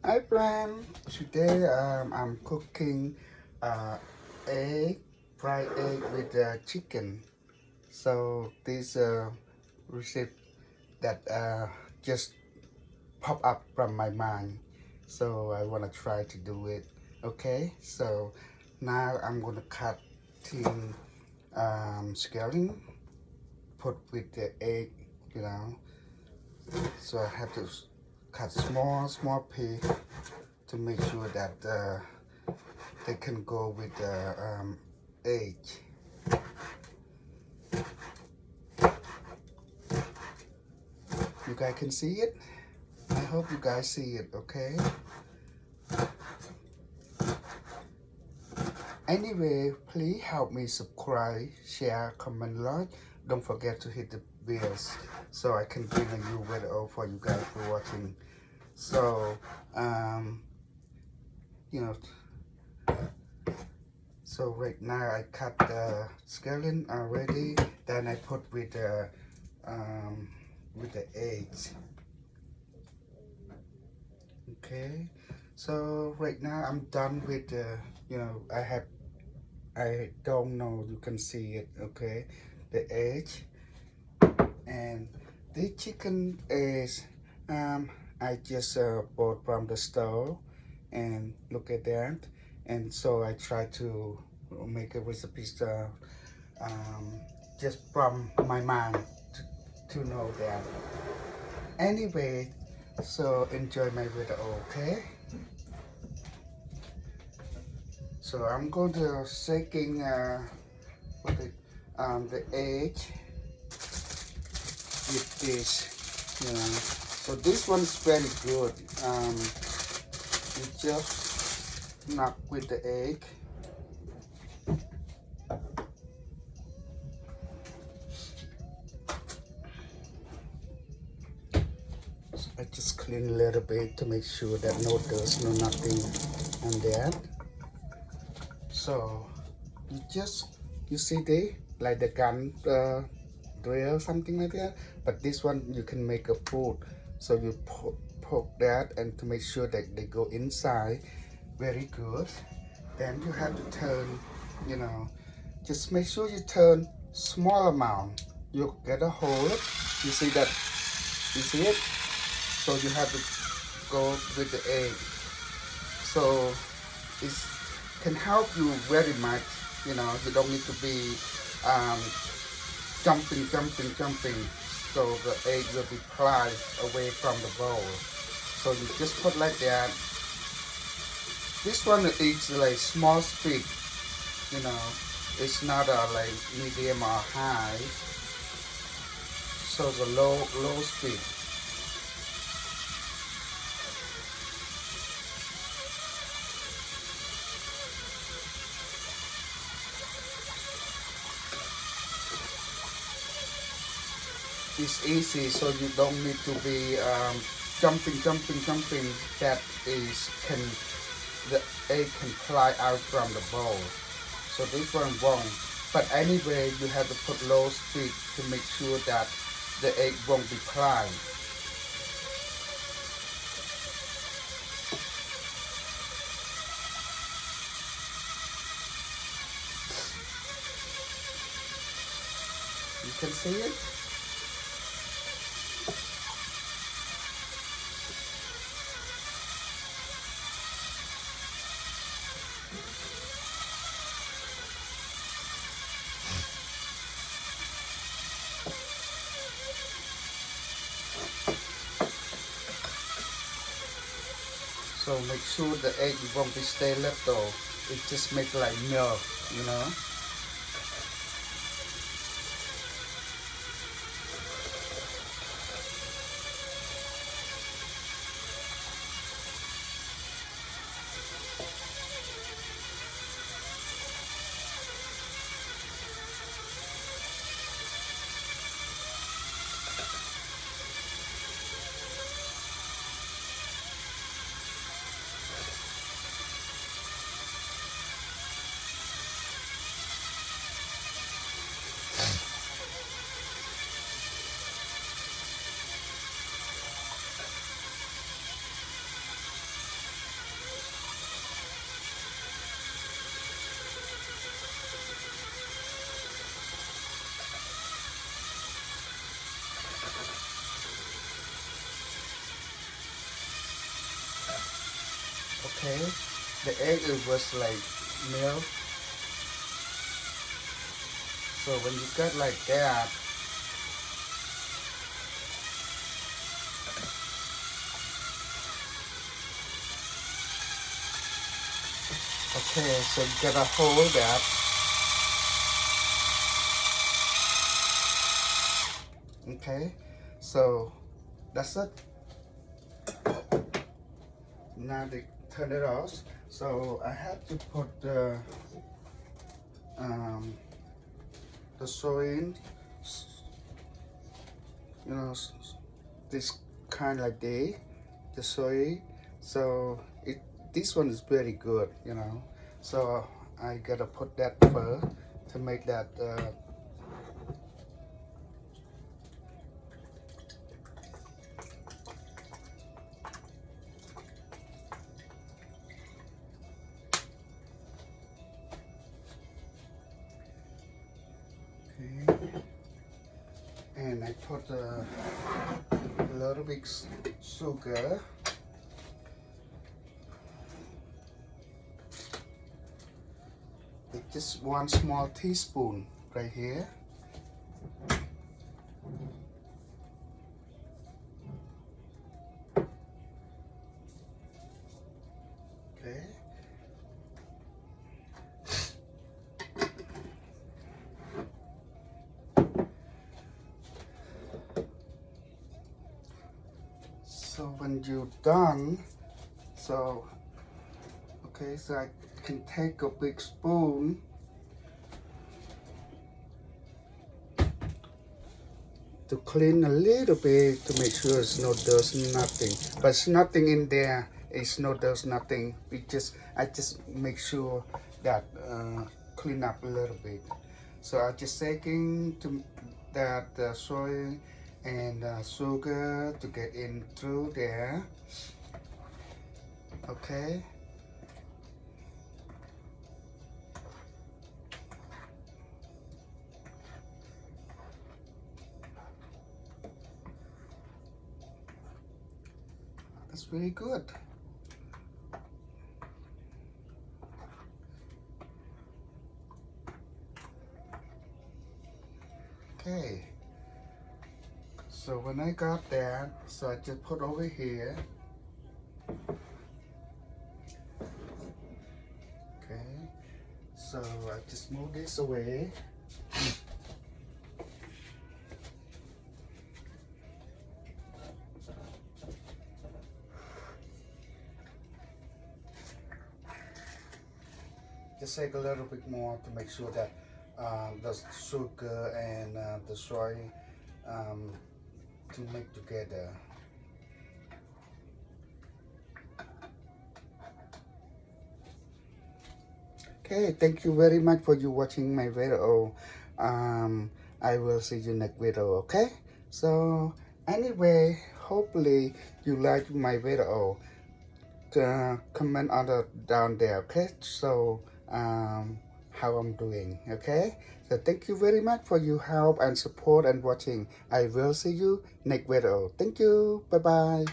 Hi, friend. Today I'm cooking uh, egg, fried egg with chicken. So this recipe that just pop up from my mind. So I want to try to do it. Okay. So now I'm gonna cut thin scallion, put with the egg. You know. So I have to cut small piece to make sure that they can go with the egg. You guys can see it? I hope you guys see it, okay? Anyway, please help me subscribe, share, comment, like. Don't forget to hit the bells so I can bring a new video for you guys for watching. So, you know, so right now I cut the scallion already. Then I put with the eggs. Okay, so right now I'm done with the, I don't know, you can see it, okay, the edge. And the chicken is, I just bought from the store, and look at that. And so I try to make a recipe um, just from my mind to know that. Anyway, so enjoy my video, okay? So I'm going to shaking what the egg with this. So this one is very good. You just knock with the egg. So I just clean a little bit to make sure that no dust, no nothing on there. So you see like the gun drill, something like that. But this one you can make a food. So you poke that and to make sure that they go inside. Very good. Then you have to turn, just make sure you turn small amount. You get a hole. You see that? You see it? So you have to go with the egg. So it can help you very much. You don't need to be um, jumping. So the egg will be plied away from the bowl. So you just put like that. This one is like small speed. you know it's not like medium or high, so the low speed. It's easy, so you don't need to be jumping. That is can the egg can fly out from the bowl, so this one won't. But anyway, you have to put low speed to make sure that the egg won't be flying. You can see it. So make sure the egg won't be stay left though. It just make like milk, you know. Okay, the egg it was like milk. So when you got like that, okay, so you gotta hold that. Okay, so that's it. Now they turn it off. So I have to put um, the soy in, you know, this kind like the soy. So this one is very good, you know. So I gotta put that first to make that. Okay. And I put a little bit sugar. It's just 1 small teaspoon right here. Okay. So when you're done, so okay, so I can take a big spoon to clean a little bit to make sure it's no dust, nothing. But it's nothing in there. It's no dust, nothing. I just make sure that clean up a little bit. So I just taking to that soy and sugar to get in through there. Okay. That's very good. Okay. So when I got that, so I just put over here. Okay. So I just move this away. Just take a little bit more to make sure that the sugar and the soy to make together. Okay, thank you very much for you watching my video. I will see you next video. Okay, so anyway, hopefully you like my video. Comment on the down there. Okay, so how I'm doing. Okay, so thank you very much for your help and support and watching. I will see you next video. Thank you. Bye bye.